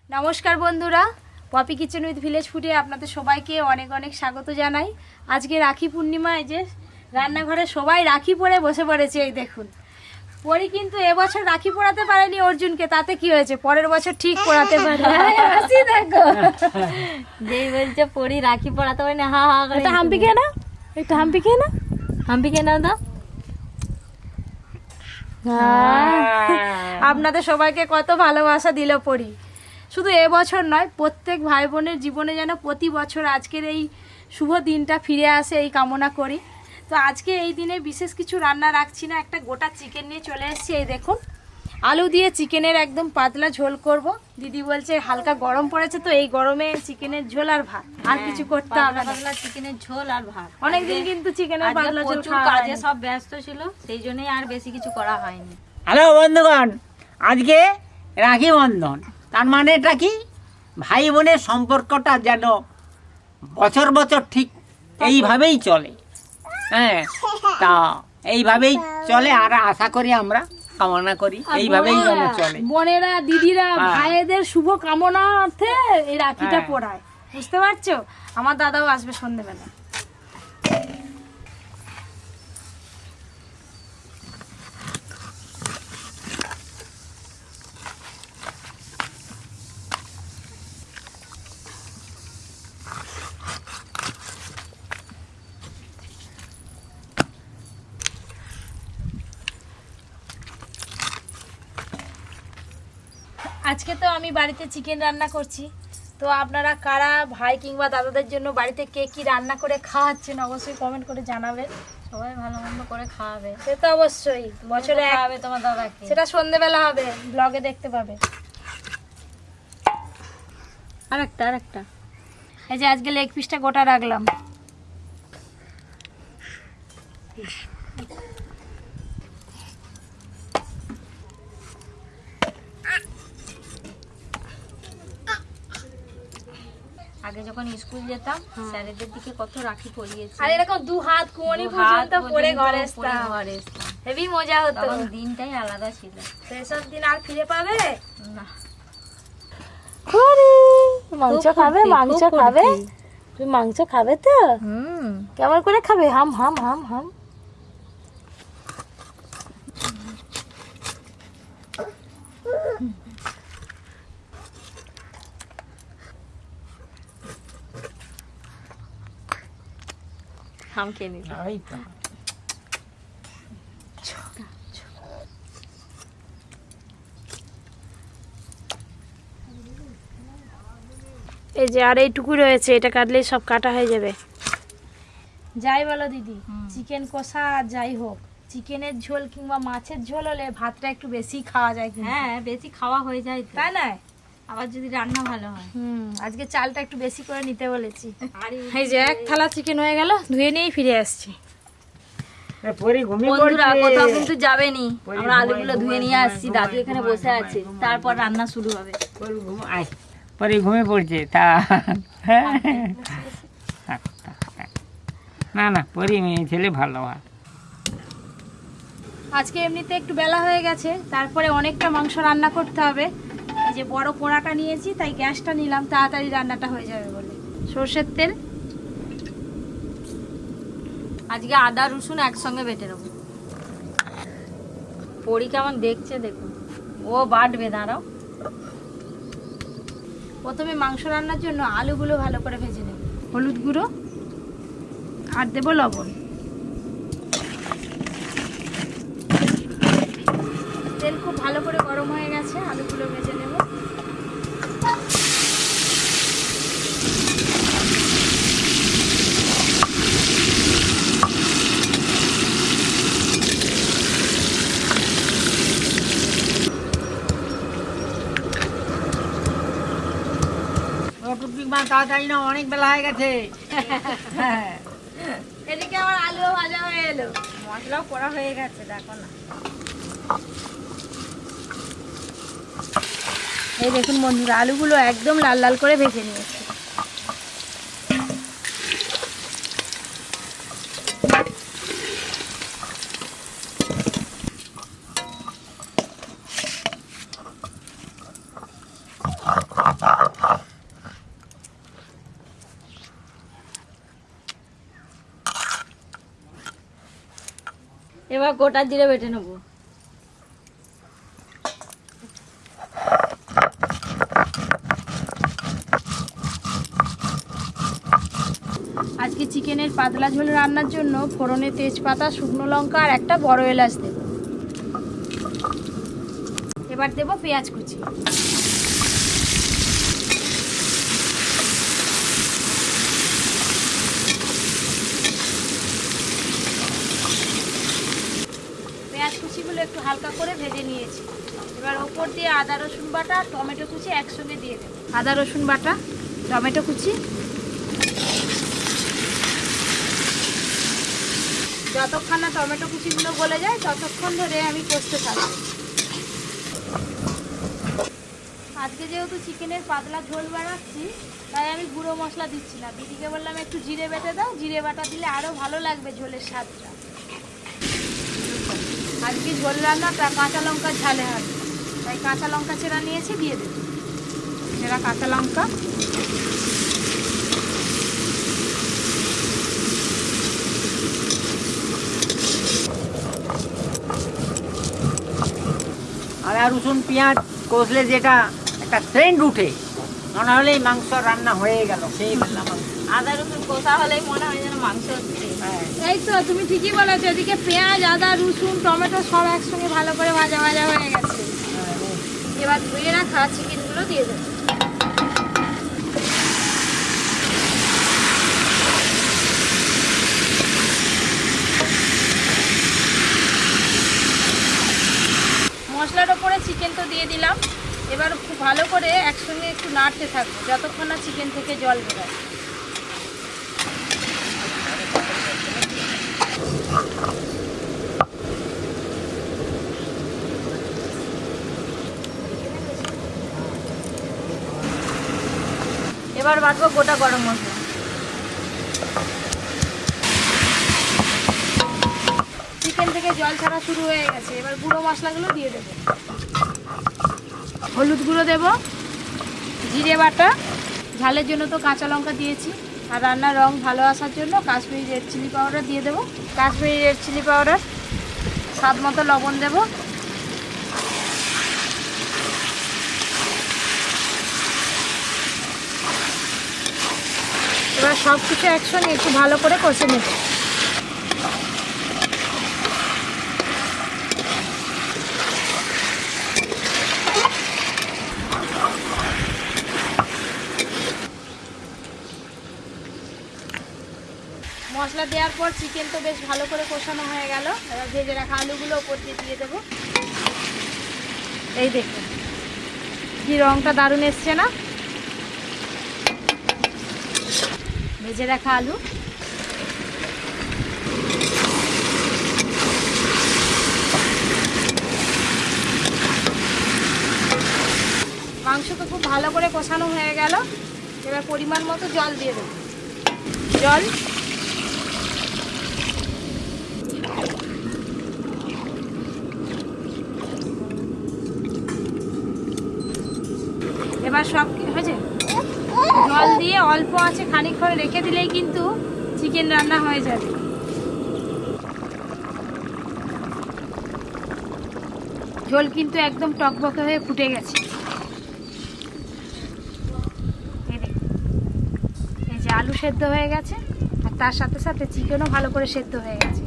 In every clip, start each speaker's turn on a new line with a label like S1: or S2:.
S1: নমস্কার বন্ধুরা, poppy kitchen with village ফুডে আপনাদের সবাইকে অনেক অনেক স্বাগত জানাই। আজকে রাখি পূর্ণিমা, এই যে রান্নাঘরে সবাই রাখি পরে বসে পড়েছে। এই দেখুন, পরি কিন্তু এবছর রাখি পরাতে পারেনি অর্জুনকে, তাতে কি হয়েছে, পরের বছর ঠিক পরাতে পারে। দেখো
S2: যেই বলছে পরি রাখি পরাতে পারে না, হা হা করে।
S1: এটা হাম্পি খেয়ে না, একটু হাম্পি খেয়ে না,
S2: হাম্পি কেনা দাও।
S1: আপনাদের সবাইকে কত ভালোবাসা দিল পরি। শুধু এবছর নয়, প্রত্যেক ভাই বোনের জীবনে যেন প্রতি বছর আজকের এই শুভ দিনটা ফিরে আসে, এই কামনা করি। তো আজকে এই দিনে বিশেষ কিছু রান্না রাখছি না, একটা গোটা চিকেন নিয়ে চলে এসেছি। এই দেখুন, আলু দিয়ে চিকেনের একদম পাতলা ঝোল করব। দিদি বলছে হালকা গরম পড়েছে, তো এই গরমে চিকেনের ঝোল আর ভাত, আর কিছু করতে হবে না।
S2: পাতলা চিকেনের ঝোল আর ভাত।
S1: অনেকদিন কিন্তু চিকেনের পাতলা ঝোল
S2: প্রচুর কাজে সব ব্যস্ত ছিল, সেই জন্যই আর বেশি কিছু করা হয়নি।
S3: হ্যালো বন্ধুগণ, আজকে রাখি বন্ধন। তার মানে এটা কি, ভাই বোনের সম্পর্কটা যেন বছর বছর ঠিক এইভাবেই চলে। হ্যাঁ, তা এইভাবেই চলে, আর আশা করি, আমরা কামনা করি এইভাবেই যেন চলে।
S1: বোনেরা দিদিরা ভাইদের শুভ কামনার্থে এই রাখিটা পরায়, বুঝতে পারছো? আমার দাদাও আসবে সন্ধ্যেবেলা। আজকে তো আমি বাড়িতে চিকেন রান্না করছি, তো আপনারা কারা ভাই কিংবা দাদাদের জন্য বাড়িতে কে কি রান্না করে খাওয়াচ্ছেন অবশ্যই কমেন্ট করে জানাবেন।
S2: সবাই ভালো মন্দ করে খাওয়াবে,
S1: সে তো অবশ্যই, বছরে
S2: খাওয়াবে তোমার দাদাকে।
S1: সেটা সন্ধ্যেবেলা হবে, ব্লগে দেখতে পাবে।
S2: আরেকটা
S1: এই যে আজকে লেগ পিসটা গোটা রাখলাম।
S2: আগে যখন স্কুল যেতাম, স্যারেদের দিকে কত রাখি পরিয়েছি,
S1: আর এরকম দু হাত কোমনি পর্যন্ত পরে ঘরে
S2: ঘরে
S1: আসতাম, হেভি মজা হতো।
S2: তখন দিনটাই আলাদা ছিল।
S1: সেসব দিন আর ফিরে পাবে
S2: না।
S1: মাংস খাবে, মাংস খাবে, তুমি মাংস খাবে তো? কেমন করে খাবে? হাম হাম হাম হাম।
S2: হাম খেয়ে নিবি।
S1: এই যে আর এইটুকু রয়েছে, এটা কাটলেই সব কাটা হয়ে যাবে। যাই বলো দিদি, চিকেন কষা আর যাই হোক, চিকেনের ঝোল কিংবা মাছের ঝোল হলে ভাতটা একটু বেশি খাওয়া যায়।
S2: হ্যাঁ, বেশি খাওয়া হয়ে যায় তো।
S1: তাই না?
S2: আবার যদি রান্না ভালো হয়।
S1: আজকে চালটা একটু বেশি করে নিতে বলেছি। এই যে এক থালা চিকেন হয়ে গেল, ধুয়ে নিয়েই ফিরে আসছি।
S2: বন্ধুরা কোথাও কিন্তু যাবেনি, আমরা আলুগুলো ধুয়ে নিয়ে আসছি, দাদু এখানে বসে আছে, তারপর রান্না শুরু হবে।
S3: পরে ঘুমিয়ে পড়ছে, তা না না, পরি মেয়ে ছেলে ভালো হয়।
S1: আজকে এমনিতে একটু বেলা হয়ে গেছে, তারপরে অনেকটা মাংস রান্না করতে হবে। এই যে বড় পোড়াটা নিয়েছি, তাই গ্যাসটা নিলাম, তাড়াতাড়ি রান্নাটা হয়ে যাবে বলে। সর্ষের তেল,
S2: আজকে আদা রসুন একসঙ্গে বেটে নেবো। পরি কেমন দেখছে দেখুন, ও বাটবে, দাঁড়াও।
S1: প্রথমে মাংস রান্নার জন্য আলুগুলো ভালো করে ভেজে নেব। হলুদ গুঁড়ো আর দেবো লবণ। তেল খুব ভালো করে গরম হয়ে গেছে, আলুগুলো ভেজে নেব।
S3: তাড়াতাড়ি না, অনেক বেলা হয়ে গেছে।
S1: এদিকে আমার আলুও ভাজা হয়ে এলো,
S2: মশলাও করা হয়ে গেছে, দেখো না।
S1: এই দেখুন বন্ধুরা, আলুগুলো একদম লাল লাল করে ভেজে নিয়েছি।
S2: এবার গোটা জিরে বেটে নেবো।
S1: আজকে চিকেনের পাতলা ঝোল রান্নার জন্য ফোড়নে তেজপাতা, শুকনো লঙ্কা আর একটা বড় এলাচ দেব। এবার দেব পেঁয়াজ কুচি। পেঁয়াজ কুচিগুলো একটু হালকা করে ভেজে নিয়েছি। এবার ওপর দিয়ে আদা রসুন বাটা আর টমেটো কুচি একসঙ্গে দিয়ে দেব। আদা রসুন বাটা, টমেটো কুচি, যতক্ষণ না টমেটো কুচিগুলো গলে যায় ততক্ষণ ধরে আমি কষতে থাকবো। আজকে যেহেতু চিকেনের পাতলা ঝোল বানাচ্ছি তাই আমি গুঁড়ো মশলা দিচ্ছি না। দিদিকে বললাম একটু জিরে বেটে দাও, জিরে বাটা দিলে আরও ভালো লাগবে ঝোলের স্বাদটা। আজকে ঝোল রান্নাটা কাঁচা লঙ্কার ঝালে হবে, তাই কাঁচা লঙ্কা চেরা নিয়েছি, দিয়ে দেব চেরা কাঁচা লঙ্কা।
S3: আদা রসুন পেঁয়াজ কষলে যেটা একটা সেন্ট উঠে, মনে হলে মাংস রান্না হয়ে গেল, সেই বললাম।
S2: আদা রসুন কষা হলেই মনে হয় যেন মাংস হচ্ছে।
S3: হ্যাঁ,
S1: এই তো তুমি ঠিকই বলেছো, এদিকে পেঁয়াজ, আদা, রসুন, টমেটো সব একসঙ্গে ভালো করে ভাজা ভাজা হয়ে গেছে। এবার ধুয়ে রাখা চিকেনগুলো দিয়ে দেবো। মশলার ওপরে চিকেন তো দিয়ে দিলাম। এবার খুব ভালো করে একসঙ্গে একটু নাড়তে থাকবো যতক্ষণ না চিকেন থেকে জল বেরোয়।
S2: এবার বাটবো গোটা গরম মশলা।
S1: চিকেন থেকে জল ছাড়া শুরু হয়ে গেছে, এবার গুঁড়ো মশলাগুলো দিয়ে দেবো। হলুদ গুঁড়ো দেব, জিরে বাটা, ঝালের জন্য তো কাঁচা লঙ্কা দিয়েছি, আর রান্নার রং ভালো আসার জন্য কাশ্মীরি রেড চিলি পাউডার দিয়ে দেবো। কাশ্মীরি রেড চিলি পাউডার, স্বাদ মতো লবণ দেব। এবার সব কিছু একসঙ্গে একটু ভালো করে কষে নেব। মশলা দেওয়ার পর চিকেন তো বেশ ভালো করে কষানো হয়ে গেল। এবার ভেজে রাখা আলুগুলো ওপর দিয়ে দেবো। এই দেখুন কি রংটা দারুণ এসছে না? ভেজে রাখা আলু, মাংস তো খুব ভালো করে কষানো হয়ে গেল। এবার পরিমাণ মতো জল দিয়ে দেবো। জল, এবার সব হয়েছে, জল দিয়ে অল্প আছে খানিকক্ষণ রেখে দিলেই কিন্তু চিকেন রান্না হয়ে যাবে। ঝোল কিন্তু একদম টকবকে হয়ে ফুটে গেছে। এই যে আলু সেদ্ধ হয়ে গেছে, আর তার সাথে সাথে চিকেনও ভালো করে সেদ্ধ হয়ে গেছে।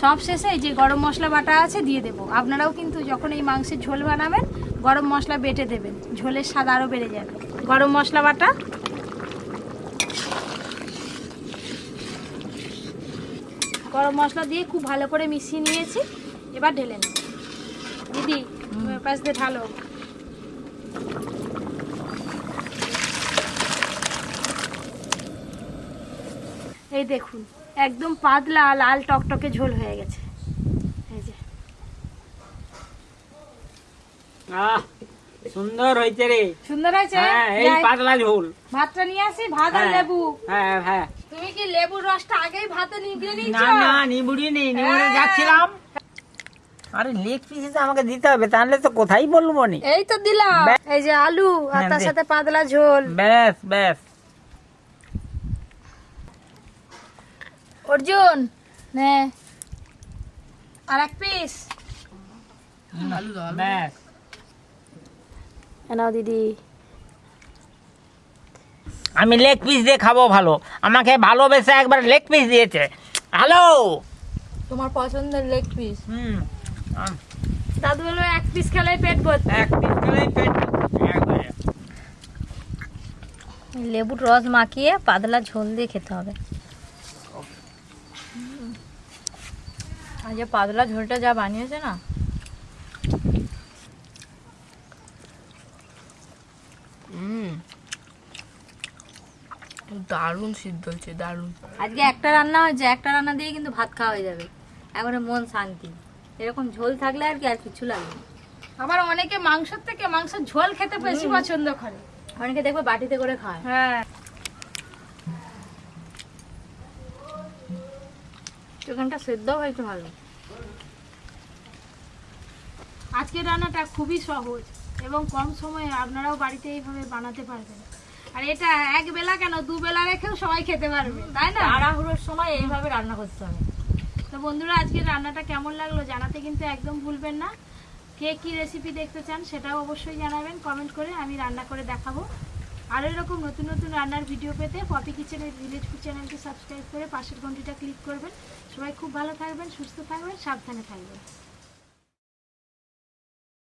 S1: সব শেষে এই যে গরম মশলা বাটা আছে দিয়ে দেবো। আপনারাও কিন্তু যখন এই মাংসের ঝোল বানাবেন গরম মশলা বেটে দেবেন, ঝোলের স্বাদ আরও বেড়ে যাবে। গরম মশলা বাটা, গরম মশলা দিয়ে খুব ভালো করে মিশিয়ে নিয়েছি। এবার ঢেলে নেব। দিদি পাশ দিয়ে ঢালো। এই দেখুন একদম পাতলা লাল টকটকে ঝোল হয়ে গেছে। এই যে
S3: সুন্দর হয়েছে রে,
S1: সুন্দর হয়েছে।
S3: এই পাতলা ঝোল।
S1: ভাতটা নিয়ে আসি, ভাত আর লেবু।
S3: হ্যাঁ হ্যাঁ,
S1: তুমি কি লেবুর রসটা আগেই ভাতে নিয়ে
S3: না না নিবুড়ি নেই, নিবুড়ি যাচ্ছিলাম। আরে লেগ পিস আমাকে দিতে হবে, তাহলে তো কোথায় বলবো নি।
S1: এই তো দিলাম, এই যে আলু আর তার সাথে পাতলা ঝোল।
S3: ব্যাস ব্যাস।
S1: অর্জুন নে আর এক পিস।
S3: ব্যাস।
S1: নাও দিদি।
S3: আমি লেগ পিস দিয়ে খাবো ভালো, আমাকে ভালোবেসে একবার লেগ পিস দিয়েছে। হ্যালো।
S1: তোমার পছন্দের লেগ পিস।
S3: হুম।
S1: দাদু বললো এক পিস খেলে পেট ভর্তি।
S3: এক পিস খেলেই পেট একবারে।
S2: লেবুর রস মাখিয়ে পাতলা ঝোল দিয়ে খেতে হবে। আর যে পাতলা ঝোলটা যা বানিয়েছে না,
S1: দারুণ সিদ্ধ হয়েছে, দারুণ।
S2: আজকে একটা রান্না হয়েছে, একটা রান্না দিয়ে কিন্তু ভাত খাওয়া হয়ে যাবে, একবারে মন শান্তি। এরকম ঝোল থাকলে আর কি আর কিছু লাগবে না।
S1: আবার অনেকে মাংসের থেকে মাংসের ঝোল খেতে বেশি পছন্দ করে,
S2: অনেকে দেখবে বাটিতে করে খায়।
S1: হ্যাঁ।
S2: চিকেনটা সেদ্ধ হয়েছে ভালো।
S1: আজকের রান্নাটা খুবই সহজ এবং কম সময়ে আপনারাও বাড়িতে এইভাবে বানাতে পারবেন। আর এটা এক বেলা কেন, দুবেলা রেখেও সবাই খেতে পারবে, তাই না?
S2: তাড়াহুড়োর সময় এইভাবে রান্না করতে হবে।
S1: তো বন্ধুরা, আজকের রান্নাটা কেমন লাগলো জানাতে কিন্তু একদম ভুলবেন না। কে কি রেসিপি দেখতে চান সেটাও অবশ্যই জানাবেন কমেন্ট করে, আমি রান্না করে দেখাবো। আর এরকম নতুন নতুন রান্নার ভিডিও পেতে পপি কিচেনের ভিলেজ ফুড চ্যানেলটি সাবস্ক্রাইব করে পাশের ঘন্টিটা ক্লিক করবেন। সবাই খুব ভালো থাকবেন, সুস্থ থাকবেন, সাবধানে থাকবেন।